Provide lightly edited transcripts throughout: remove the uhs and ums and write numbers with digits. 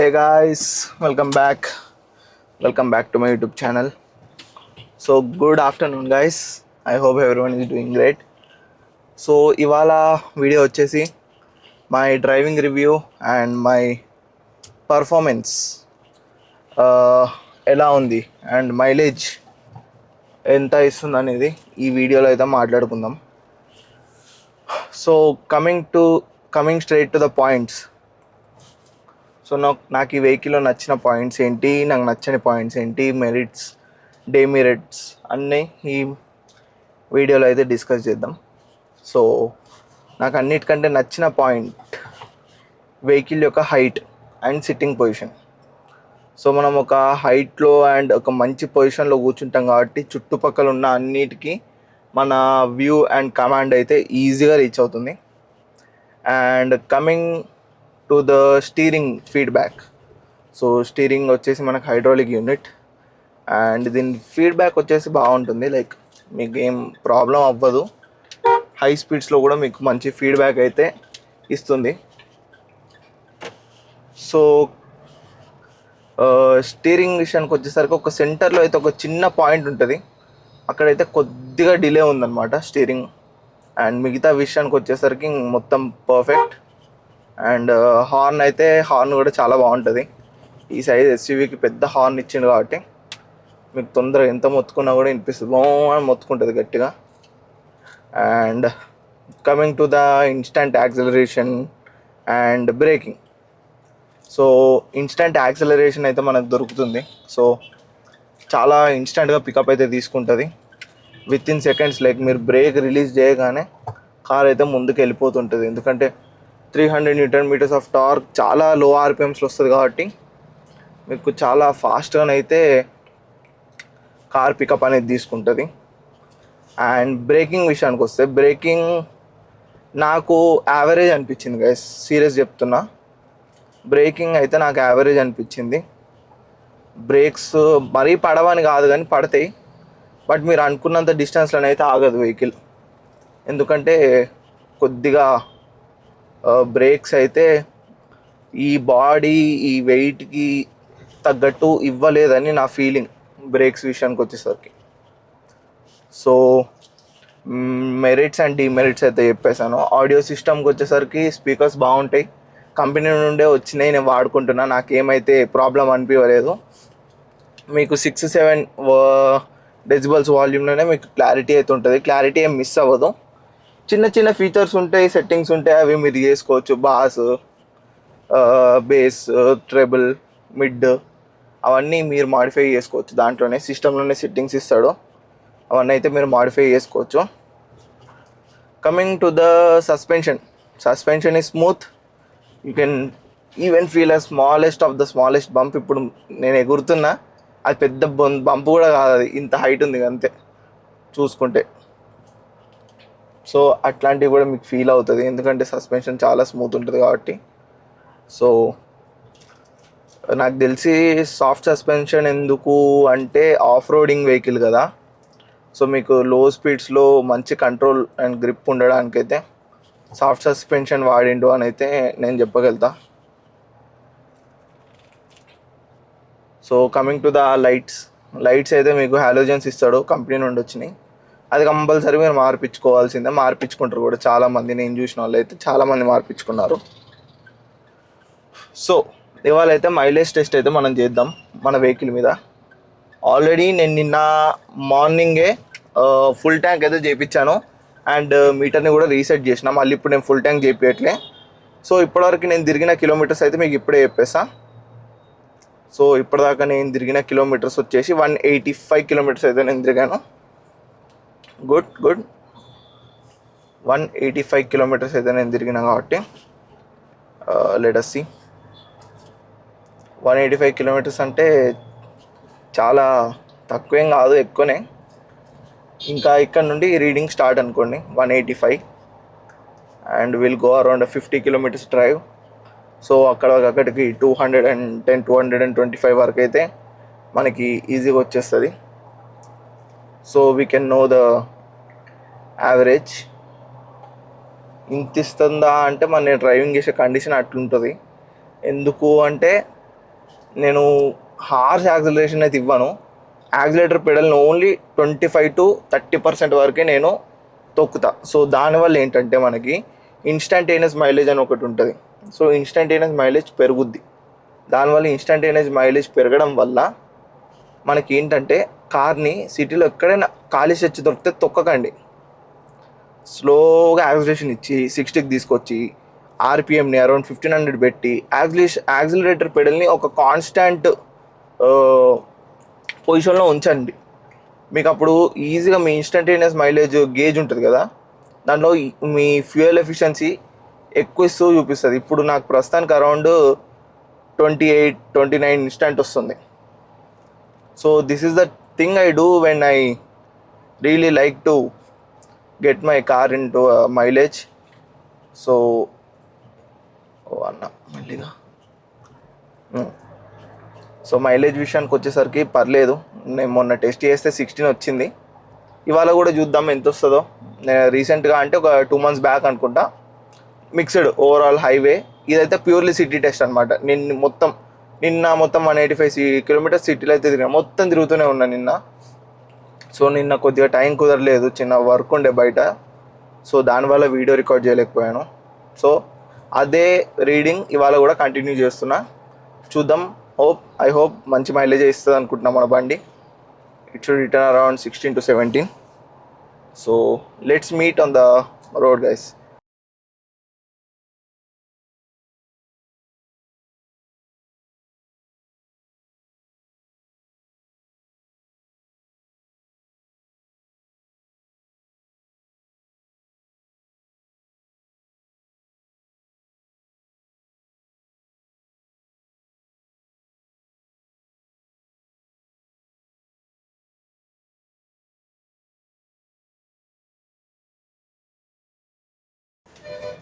Hey guys, welcome back to my YouTube channel. So good afternoon guys. I hope everyone is doing great. So ఇవాళ video వచ్చేసి my driving review and my performance ఎలా ఉంది and mileage ఎంత ఇస్తుంది అనేది ఈ వీడియోలో అయితే మాట్లాడుకుందాం. So coming straight to the points. So నాకు ఈ వెహికల్లో నచ్చిన పాయింట్స్ ఏంటి, నాకు నచ్చని పాయింట్స్ ఏంటి, మెరిట్స్, డెమెరిట్స్ అన్నీ ఈ వీడియోలో అయితే డిస్కస్ చేద్దాం. సో నాకు అన్నిటికంటే నచ్చిన పాయింట్ వెహికల్ యొక్క height and sitting position. So మనం ఒక హైట్లో అండ్ ఒక మంచి పొజిషన్లో కూర్చుంటాం కాబట్టి చుట్టుపక్కల ఉన్న అన్నిటికీ మన వ్యూ అండ్ కమాండ్ అయితే ఈజీగా రీచ్ అవుతుంది. And coming to the steering feedback. So steering వచ్చేసి మనకు హైడ్రాలిక్ యూనిట్ అండ్ దీని ఫీడ్బ్యాక్ వచ్చేసి బాగుంటుంది. లైక్ మీకు ఏం ప్రాబ్లం అవ్వదు. హై స్పీడ్స్లో కూడా మీకు మంచి ఫీడ్బ్యాక్ అయితే ఇస్తుంది. సో స్టీరింగ్ విషయానికి వచ్చేసరికి ఒక సెంటర్లో అయితే ఒక చిన్న పాయింట్ ఉంటుంది, అక్కడైతే కొద్దిగా డిలే ఉందన్నమాట స్టీరింగ్. అండ్ మిగతా విషయానికి వచ్చేసరికి మొత్తం పర్ఫెక్ట్. అండ్ హార్న్ కూడా చాలా బాగుంటుంది. ఈ సైజ్ ఎస్యూవీకి పెద్ద హార్న్ ఇచ్చింది కాబట్టి మీకు తొందరగా ఎంత మొత్తుకున్నా కూడా వినిపిస్తుంది, బాగా మొత్తుకుంటుంది గట్టిగా. And coming to the instant acceleration and breaking. So instant acceleration అయితే మనకు దొరుకుతుంది. సో చాలా ఇన్స్టంట్గా పికప్ అయితే తీసుకుంటుంది. విత్ ఇన్ సెకండ్స్, లైక్ మీరు బ్రేక్ రిలీజ్ చేయగానే కార్ అయితే ముందుకు వెళ్ళిపోతుంటుంది. ఎందుకంటే 300 Nm ఆఫ్ టార్క్ చాలా లో ఆర్పిఎమ్స్లో వస్తుంది కాబట్టి మీకు చాలా ఫాస్ట్గానైతే కార్ పికప్ అనేది తీసుకుంటుంది. అండ్ బ్రేకింగ్ విషయానికి వస్తే, బ్రేకింగ్ నాకు యావరేజ్ అనిపించింది గైస్, సీరియస్ చెప్తున్నా. బ్రేకింగ్ అయితే నాకు యావరేజ్ అనిపించింది. బ్రేక్స్ మరీ పడవని కాదు కానీ పడతాయి, బట్ మీరు అనుకున్నంత డిస్టెన్స్లోనైతే ఆగదు వెహికల్. ఎందుకంటే కొద్దిగా బ్రేక్స్ అయితే ఈ బాడీ ఈ వెయిట్కి తగ్గట్టు ఇవ్వలేదని నా ఫీలింగ్ బ్రేక్స్ విషయానికి వచ్చేసరికి. సో మెరిట్స్ అండ్ డిమెరిట్స్ అయితే చెప్పేశాను. ఆడియో సిస్టమ్కి వచ్చేసరికి స్పీకర్స్ బాగుంటాయి, కంపెనీ నుండే వచ్చినాయి, నేను వాడుకుంటున్నా, నాకేమైతే ప్రాబ్లం అనిపించలేదు. మీకు 6-7 డెసిబల్స్ వాల్యూమ్లోనే మీకు క్లారిటీ అయితే ఉంటుంది, క్లారిటీ ఏం మిస్ అవ్వదు. చిన్న చిన్న ఫీచర్స్ ఉంటాయి, సెట్టింగ్స్ ఉంటాయి, అవి మీరు చేసుకోవచ్చు. బాస్, బేస్, ట్రెబుల్, మిడ్ అవన్నీ మీరు మాడిఫై చేసుకోవచ్చు. దాంట్లోనే సిస్టంలోనే సెట్టింగ్స్ ఇస్తాడు, అవన్నీ అయితే మీరు మాడిఫై చేసుకోవచ్చు. Coming to the suspension is smooth. You can even feel a smallest of the smallest bump. ఇప్పుడు నేను ఎగురుతున్నా, అది పెద్ద బంప్ కూడా కాదు, అది ఇంత హైట్ ఉంది అంతే చూసుకుంటే. సో అట్లాంటివి కూడా మీకు ఫీల్ అవుతుంది, ఎందుకంటే సస్పెన్షన్ చాలా స్మూత్ ఉంటుంది కాబట్టి. సో నాకు తెలిసి సాఫ్ట్ సస్పెన్షన్ ఎందుకు అంటే, ఆఫ్ రోడింగ్ వెహికల్ కదా, సో మీకు లో స్పీడ్స్లో మంచి కంట్రోల్ అండ్ గ్రిప్ ఉండడానికైతే సాఫ్ట్ సస్పెన్షన్ వాడిండు అని అయితే నేను చెప్పగలుగుతా. So coming to the lights అయితే మీకు హాలోజన్స్ ఇస్తాడు, కంపెనీ నుండి వచ్చినాయి. అది కంపల్సరీ మీరు మార్పించుకోవాల్సిందే, మార్పించుకుంటారు కూడా చాలామంది. నేను చూసిన వాళ్ళు అయితే చాలామంది మార్పించుకున్నారు. సో ఇవాళ అయితే మైలేజ్ టెస్ట్ అయితే మనం చేద్దాం మన వెహికల్ మీద. ఆల్రెడీ నేను నిన్న మార్నింగే ఫుల్ ట్యాంక్ అయితే చేయించాను అండ్ మీటర్ని కూడా రీసెట్ చేసిన. మళ్ళీ ఇప్పుడు నేను ఫుల్ ట్యాంక్ చేయించట్లే. సో ఇప్పటివరకు నేను తిరిగిన కిలోమీటర్స్ అయితే మీకు ఇప్పుడే చెప్పేస్తా. సో ఇప్పటిదాకా నేను తిరిగిన కిలోమీటర్స్ వచ్చేసి 185 కిలోమీటర్స్ అయితే నేను తిరిగాను. గుడ్ 185 కిలోమీటర్స్ అయితే నేను తిరిగిన కాబట్టి లెట్ us see. 185 కిలోమీటర్స్ అంటే చాలా తక్కువేం కాదు, ఎక్కువనే. ఇంకా ఇక్కడ నుండి రీడింగ్ స్టార్ట్ అనుకోండి 185 and will go around 50 kilometres drive. So అక్కడికి 210 225 వరకు అయితే మనకి ఈజీగా వచ్చేస్తుంది. So we can know the average. ఇంత ఇస్తుందా అంటే మన డ్రైవింగ్ చేసే కండిషన్ అట్లుంటుంది. ఎందుకు అంటే నేను హార్ష్ యాక్సిలరేషన్ అయితే ఇవ్వను. యాక్సిలేటర్ పెడల్ని ఓన్లీ 25-30% వరకే నేను తొక్కుతా. సో దానివల్ల ఏంటంటే మనకి ఇన్స్టంటేనియస్ మైలేజ్ అని ఒకటి ఉంటుంది. సో ఇన్స్టంటేనియస్ మైలేజ్ పెరుగుద్ది. దానివల్ల ఇన్స్టంటేనియస్ మైలేజ్ పెరగడం వల్ల మనకి ఏంటంటే కార్ని సిటీలో ఎక్కడైనా ఖాళీ స్ట్రెచ్ దొరికితే తొక్కకండి. స్లోగా యాక్సిలరేషన్ ఇచ్చి 60కి తీసుకొచ్చి ఆర్పిఎంని అరౌండ్ 1500 పెట్టి యాక్సిలరేటర్ పెడల్ని ఒక కాన్స్టాంట్ పొజిషన్లో ఉంచండి. మీకు అప్పుడు ఈజీగా మీ ఇన్స్టంటేనియస్ మైలేజ్ గేజ్ ఉంటుంది కదా, దాంట్లో మీ ఫ్యూయల్ ఎఫిషియన్సీ ఎక్కువ ఇస్తూ చూపిస్తుంది. ఇప్పుడు నాకు ప్రస్తుతానికి అరౌండ్ 28-29 ఇన్స్టంట్ వస్తుంది. So this is the thing I do when I really like to get my car in to mileage. So అన్న మళ్ళీగా సో మైలేజ్ విషయానికి వచ్చేసరికి పర్లేదు. నేను మొన్న టెస్ట్ చేస్తే 16 వచ్చింది. ఇవాళ కూడా చూద్దాం ఎంత వస్తుందో. నేను రీసెంట్గా అంటే ఒక 2 months బ్యాక్ అనుకుంటా మిక్స్డ్ ఓవరాల్ హైవే, ఇదైతే ప్యూర్లీ సిటీ టెస్ట్ అనమాట. నిన్న మొత్తం 185 kilometers సిటీలో అయితే తిరిగిన, మొత్తం తిరుగుతూనే ఉన్నా నిన్న. సో నిన్న కొద్దిగా టైం కుదరలేదు, చిన్న వర్క్ ఉండే బయట. సో దానివల్ల వీడియో రికార్డ్ చేయలేకపోయాను. సో అదే రీడింగ్ ఇవాళ కూడా కంటిన్యూ చేస్తున్నా. చూద్దాం. ఐ హోప్ మంచి మైలేజ్ ఇస్తుంది అనుకుంటున్నాం మన బండి. It should return around 16-17. So let's meet on the road guys.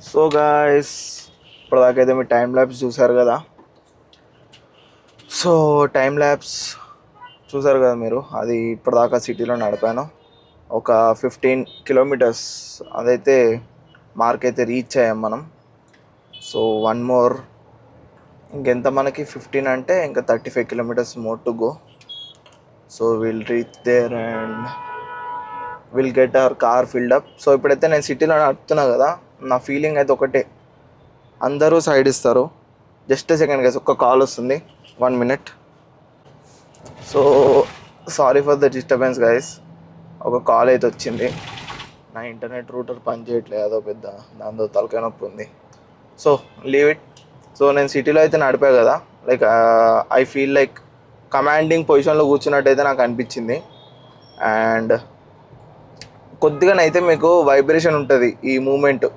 So guys, ఇప్పటిదాకైతే మీరు టైం ల్యాబ్స్ చూసారు కదా. సో టైం ల్యాబ్స్ చూసారు కదా మీరు, అది ఇప్పటిదాకా సిటీలో నడిపాను ఒక 15 kilometers. అదైతే మార్క్ అయితే రీచ్ అయ్యాం మనం. సో వన్ మోర్, ఇంకెంత మనకి 15 అంటే ఇంకా 35 kilometers more to go. So will reach there and will get our car filled up. So ఇప్పుడైతే నేను సిటీలో నడుపుతున్నా కదా, నా ఫీలింగ్ అయితే ఒకటే, అందరూ సైడ్ ఇస్తారు. జస్ట్ సెకండ్ గైస్, ఒక్క కాల్ వస్తుంది, 1 minute. So sorry for the disturbance guys, ఒక కాల్ అయితే వచ్చింది. నా ఇంటర్నెట్ రూటర్ పని చేయట్లేదు, అదో పెద్ద దాంతో తలకాయ నొప్పి ఉంది. So leave it. సో నేను సిటీలో అయితే నడిపా కదా, like I feel like commanding పొజిషన్లో కూర్చున్నట్టయితే నాకు అనిపించింది. అండ్ కొద్దిగానైతే మీకు వైబ్రేషన్ ఉంటుంది, ఈ మూమెంట్,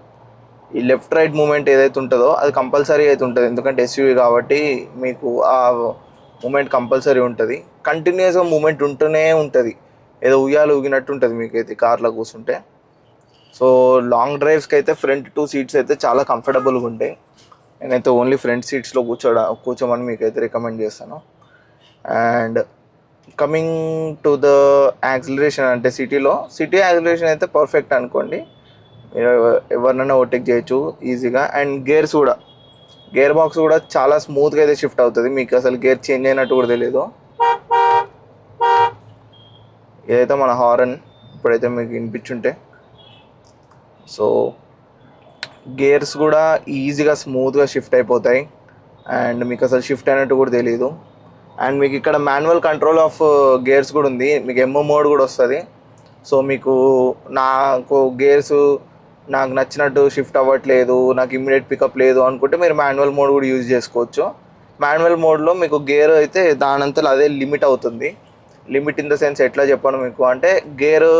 ఈ లెఫ్ట్ రైట్ మూమెంట్ ఏదైతే ఉంటుందో అది కంపల్సరీ అయితే ఉంటుంది. ఎందుకంటే ఎస్యూవీ కాబట్టి మీకు ఆ మూమెంట్ కంపల్సరీ ఉంటుంది. కంటిన్యూస్గా మూమెంట్ ఉంటూనే ఉంటుంది, ఏదో ఉయ్యాలు ఊగినట్టు ఉంటుంది మీకైతే కార్లో కూర్చుంటే. సో లాంగ్ డ్రైవ్స్కి అయితే ఫ్రంట్ 2 seats అయితే చాలా కంఫర్టబుల్గా ఉంటాయి. నేనైతే ఓన్లీ ఫ్రంట్ సీట్స్లో కూర్చోమని మీకైతే రికమెండ్ చేస్తాను. And coming to the acceleration, అంటే సిటీ యాక్సిలరేషన్ అయితే పర్ఫెక్ట్ అనుకోండి, మీరు ఎవరినైనా ఓవర్టేక్ చేయొచ్చు ఈజీగా. అండ్ గేర్ బాక్స్ కూడా చాలా స్మూత్గా అయితే షిఫ్ట్ అవుతుంది, మీకు అసలు గేర్ చేంజ్ అయినట్టు కూడా తెలియదు. ఇదైతే మన హారన్ ఇప్పుడైతే మీకు వినిపించుంటే. సో గేర్స్ కూడా ఈజీగా స్మూత్గా షిఫ్ట్ అయిపోతాయి, అండ్ మీకు అసలు షిఫ్ట్ అయినట్టు కూడా తెలియదు. అండ్ మీకు ఇక్కడ మాన్యువల్ కంట్రోల్ ఆఫ్ గేర్స్ కూడా ఉంది, మీకు ఎంఓ మోడ్ కూడా వస్తుంది. సో మీకు గేర్స్ నాకు నచ్చినట్టు షిఫ్ట్ అవ్వట్లేదు, నాకు ఇమ్మీడియట్ పికప్ లేదు అనుకుంటే మీరు మాన్యువల్ మోడ్ కూడా యూజ్ చేసుకోవచ్చు. మాన్యువల్ మోడ్లో మీకు గేర్ అయితే దానంతలో అదే లిమిట్ అవుతుంది. లిమిట్ ఇన్ ద సెన్స్ ఎట్లా చెప్పాను మీకు అంటే, గేరు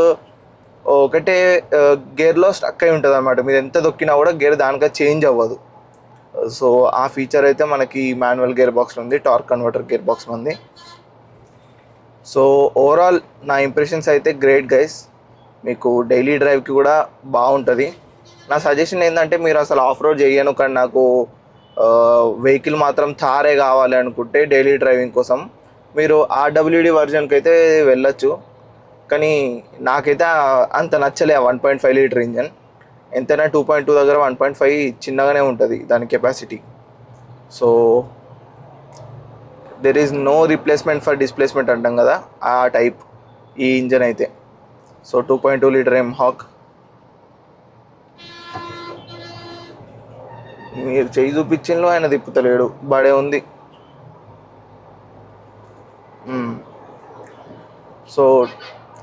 ఒకటే గేర్లో స్టక్ అయి ఉంటుంది అనమాట, మీరు ఎంత దొక్కినా కూడా గేర్ దానిగా చేంజ్ అవ్వదు. సో ఆ ఫీచర్ అయితే మనకి మాన్యువల్ గేర్ బాక్స్ ఉంది, టార్క్ కన్వర్టర్ గేర్ బాక్స్ ఉంది. సో ఓవరాల్ నా ఇంప్రెషన్స్ అయితే గ్రేట్ గైస్, మీకు డైలీ డ్రైవ్కి కూడా బాగుంటుంది. నా సజెషన్ ఏంటంటే, మీరు అసలు ఆఫ్ రోడ్ చేయను కానీ నాకు వెహికల్ మాత్రం థారే కావాలి అనుకుంటే డైలీ డ్రైవింగ్ కోసం మీరు ఆర్డబ్ల్యూడి వర్జన్కి అయితే వెళ్ళొచ్చు. కానీ నాకైతే అంత నచ్చలే 1.5 liter ఇంజన్. ఎంతైనా 2.2 దగ్గర 1.5 చిన్నగానే ఉంటుంది దాని capacity. So there is no replacement for displacement అంటాం కదా, ఆ టైప్ ఈ ఇంజన్ అయితే. So 2.2 litre mHawk. మీరు చెయ్యి చూపించింలో ఆయన తిప్పుతలేడు, బడే ఉంది. So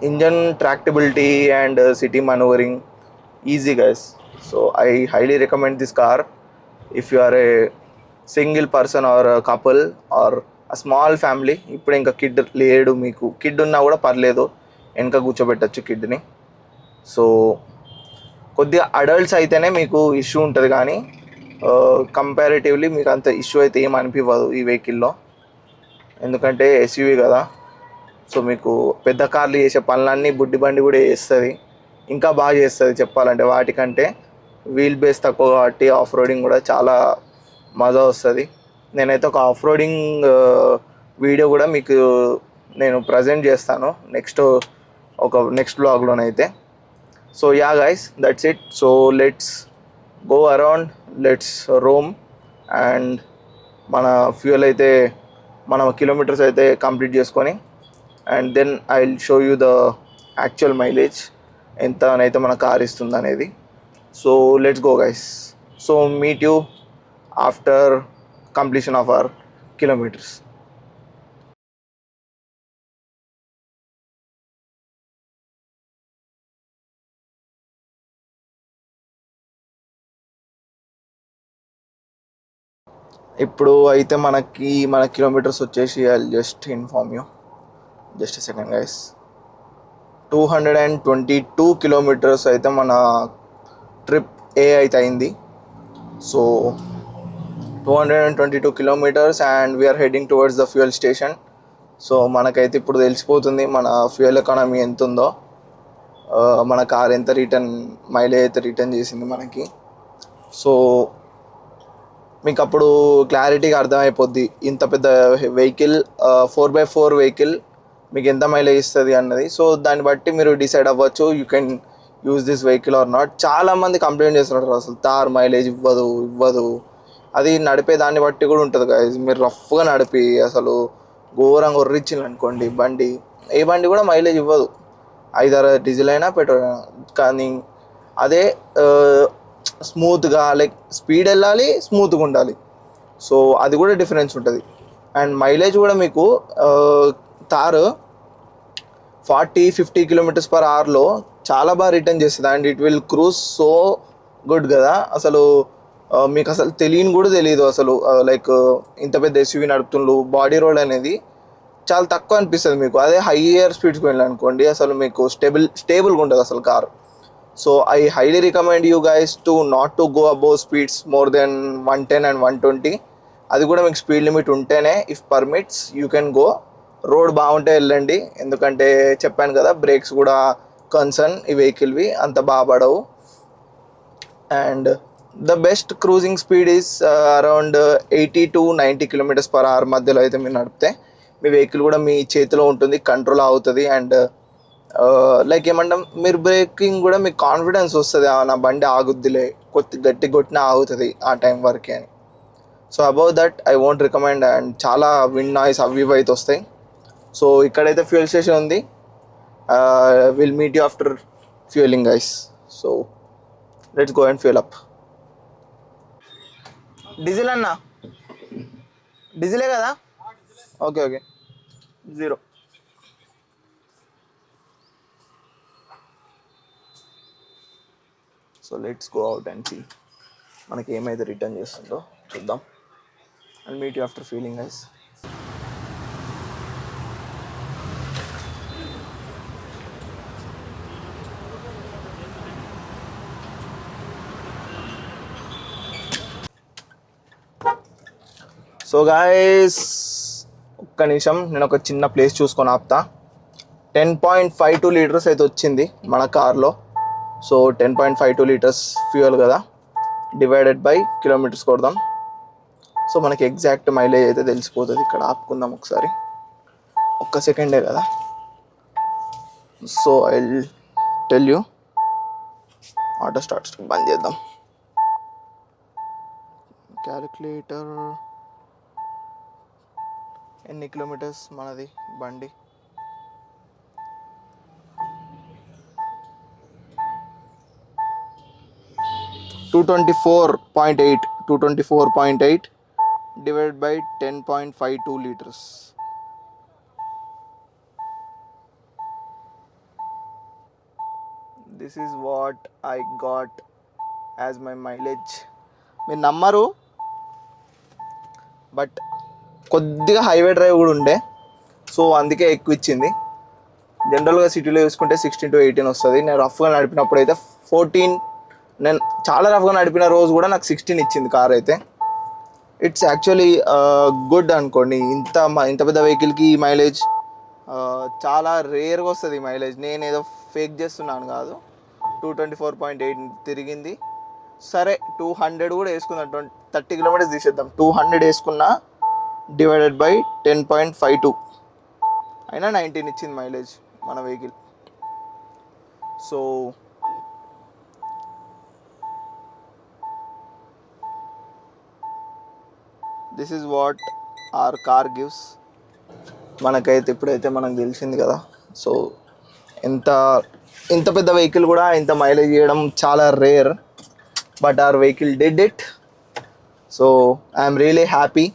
engine tractability and city manoeuvring easy guys. So I highly recommend this car if you are a single person or couple or small family. ఇప్పుడు ఇంకా కిడ్ లేడు, మీకు కిడ్ ఉన్నా కూడా పర్లేదు, వెనక కూర్చోబెట్టచ్చు కిడ్ని. సో కొద్దిగా అడల్ట్స్ అయితేనే మీకు ఇష్యూ ఉంటుంది, కానీ కంపారిటివ్లీ మీకు అంత ఇష్యూ అయితే ఏం అనిపించదు ఈ వెహికల్లో, ఎందుకంటే ఎస్యూవీ కదా. సో మీకు పెద్ద కార్లు చేసే పనులన్నీ బుడ్డి బండి కూడా చేస్తుంది, ఇంకా బాగా చేస్తుంది చెప్పాలంటే. వాటికంటే వీల్ బేస్ తక్కువ కాబట్టి ఆఫ్ రోడింగ్ కూడా చాలా మజా వస్తుంది. నేనైతే ఒక ఆఫ్ రోడింగ్ వీడియో కూడా మీకు నేను ప్రజెంట్ చేస్తాను నెక్స్ట్ బ్లాగ్లోనైతే. So ya guys, that's it. So let's go around, let's roam. And మన ఫ్యూయల్ అయితే మన కిలోమీటర్స్ అయితే కంప్లీట్ చేసుకొని, and then I will show you the actual mileage ఎంత అయితే మన కార్ ఇస్తుంది అనేది. So let's go guys. So meet you after completion of our kilometres. ఇప్పుడు అయితే మన కిలోమీటర్స్ వచ్చేసి I just inform you, just second guys. 222 kilometres అయితే మన ట్రిప్ ఏ అయితే అయింది. So 222 kilometers and we're heading towards the fuel station. So మనకైతే ఇప్పుడు తెలిసిపోతుంది మన ఫ్యూయల్ ఎకానమీ ఎంత ఉందో, మన కార్ ఎంత మైలేజ్ అయితే రిటర్న్ చేసింది మనకి. సో మీకు అప్పుడు క్లారిటీగా అర్థమైపోద్ది ఇంత పెద్ద వెహికల్, 4x4 వెహికల్ మీకు ఎంత మైలేజ్ ఇస్తుంది అన్నది. సో దాన్ని బట్టి మీరు డిసైడ్ అవ్వచ్చు, you can use this vehicle or not. చాలామంది కంప్లైంట్ చేస్తున్నారు అసలు తార్ మైలేజ్ ఇవ్వదు. అది నడిపే దాన్ని బట్టి కూడా ఉంటుంది గైస్. మీరు రఫ్గా నడిపి అసలు ఘోరంగా ఒర్రిచ్చింది అనుకోండి బండి, ఏ బండి కూడా మైలేజ్ ఇవ్వదు, ఐదర్ డీజిల్ అయినా పెట్రోల్ అయినా. కానీ అదే స్మూత్గా, లైక్ స్పీడ్ వెళ్ళాలి, స్మూత్గా ఉండాలి. సో అది కూడా డిఫరెన్స్ ఉంటుంది. అండ్ మైలేజ్ కూడా మీకు తారు 40-50 కిలోమీటర్స్ పర్ అవర్లో చాలా బాగా రిటర్న్ చేస్తుంది. And it will cruise so good కదా, అసలు మీకు అసలు తెలియదు అసలు. లైక్ ఇంత పెద్ద ఎస్యూవీ నడుపుతుండ్రు, బాడీ రోల్ అనేది చాలా తక్కువ అనిపిస్తుంది మీకు. అదే హైయర్ స్పీడ్స్కి వెళ్ళాలనుకోండి అసలు మీకు స్టేబుల్గా ఉంటుంది అసలు car. So I highly recommend you guys to not to go above speeds more than 110 and 120. అది కూడా మీకు స్పీడ్ లిమిట్ ఉంటేనే, if permits you can go. Road బాగుంటే వెళ్ళండి, ఎందుకంటే చెప్పాను కదా బ్రేక్స్ కూడా కన్సర్న్ ఈ వెహికల్వి అంత బాగా పడవు. And the best cruising speed is around 80-90 kilometers per hour మధ్యలో అయితే మీరు నడిపితే మీ వెహికల్ కూడా మీ చేతిలో ఉంటుంది, కంట్రోల్ అవుతుంది. అండ్ లైక్ ఏమంటాం, మీరు బ్రేకింగ్ కూడా మీకు కాన్ఫిడెన్స్ వస్తుంది, నా బండి ఆగుద్దిలే, గట్టి కొట్టినా ఆగుతుంది ఆ టైం వరకే అని. So above that I won't recommend. And చాలా విండ్ నాయిస్ అవి ఇవి అయితే వస్తాయి. సో ఇక్కడైతే ఫ్యూయల్ స్టేషన్ ఉంది, will meet you after fueling guys. So let's go and fuel up. Diesel అన్నా, డీజిలే కదా, okay 0. So let's go out and see మనకి ఏమైతే రిటర్న్ చేస్తుందో చూద్దాం. And meet you after fueling guys. So guys ఒక్క నిమిషం, నేను ఒక చిన్న ప్లేస్ చూసుకొని ఆపుతా. 10.52 లీటర్స్ అయితే వచ్చింది మన కార్లో. సో 10.52 లీటర్స్ ఫ్యూయల్ కదా, డివైడెడ్ బై కిలోమీటర్స్ కొడదాం. సో మనకి ఎగ్జాక్ట్ మైలేజ్ అయితే తెలిసిపోతుంది. ఇక్కడ ఆపుకుందాం ఒకసారి, ఒక్క సెకండే కదా. So I tell you, auto start బంద్ చేద్దాం. క్యాలిక్యులేటర్ ఎన్ని కిలోమీటర్స్ మనది బండి? 224.8 divided by 10.52 liters. This is what I got as my mileage. మీరు నమ్మరు, బట్ కొద్దిగా హైవే డ్రైవ్ కూడా ఉండే, సో అందుకే ఎక్కువ ఇచ్చింది. జనరల్గా సిటీలో చూసుకుంటే 16 to 18 వస్తుంది. నేను రఫ్గా నడిపినప్పుడు అయితే 14, నేను చాలా రఫ్గా నడిపిన రోజు కూడా నాకు 16 ఇచ్చింది కార్ అయితే. ఇట్స్ యాక్చువల్లీ గుడ్ అనుకోండి. ఇంత పెద్ద వెహికల్కి ఈ మైలేజ్ చాలా రేర్గా వస్తుంది ఈ మైలేజ్. నేను ఏదో ఫేక్ చేస్తున్నాను కాదు. 224.8 తిరిగింది. సరే 200 కూడా వేసుకుందాం, 30 కిలోమీటర్స్ తీసేద్దాం. 200 వేసుకున్నా డివైడెడ్ బై 10.52 అయినా 19 ఇచ్చింది మైలేజ్ మన vehicle. So this is what our car gives. మనకైతే ఇప్పుడైతే మనకు తెలిసింది కదా. సో ఇంత పెద్ద వెహికల్ కూడా ఇంత మైలేజ్ ఇవ్వడం చాలా rare, but are vehicle did it. So I'm really happy.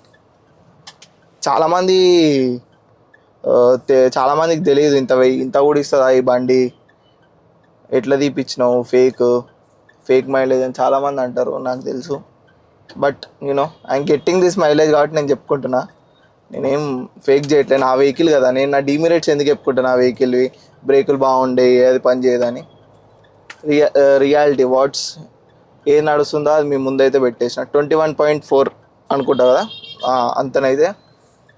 చాలామందికి తెలియదు ఇంత కూడా ఇస్తుందా ఈ బండి, ఎట్లా తీపిచ్చినావు, ఫేక్ మైలేజ్ అని చాలామంది అంటారు, నాకు తెలుసు. But I'm getting this mileage కాబట్టి నేను చెప్పుకుంటున్నా. నేనేం ఫేక్ చేయట్లేదు, నా వెహికల్ కదా. నేను నా డీమెరిట్స్ ఎందుకు చెప్పుకుంటాను? నా వెహికల్వి బ్రేకులు బాగుండే, అది పని చేయదని. రియాలిటీ ఏది నడుస్తుందో అది మీ ముందైతే పెట్టేసిన. 21.4 అనుకుంటా కదా, అంతనైతే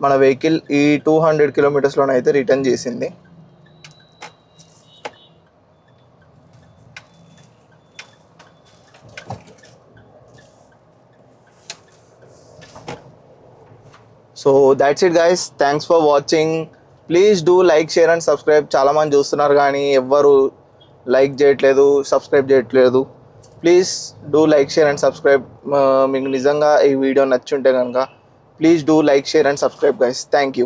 మన వెహికల్ ఈ 200 కిలోమీటర్స్లోనైతే రిటర్న్ చేసింది. So that's it guys, thanks for watching. Please do like, share and subscribe. చాలామంది చూస్తున్నారు కానీ ఎవ్వరు లైక్ చేయట్లేదు, సబ్స్క్రైబ్ చేయట్లేదు. Please do like, share and subscribe. మీకు నిజంగా ఈ వీడియో నచ్చుంటే కనుక please do like, share and subscribe guys. Thank you.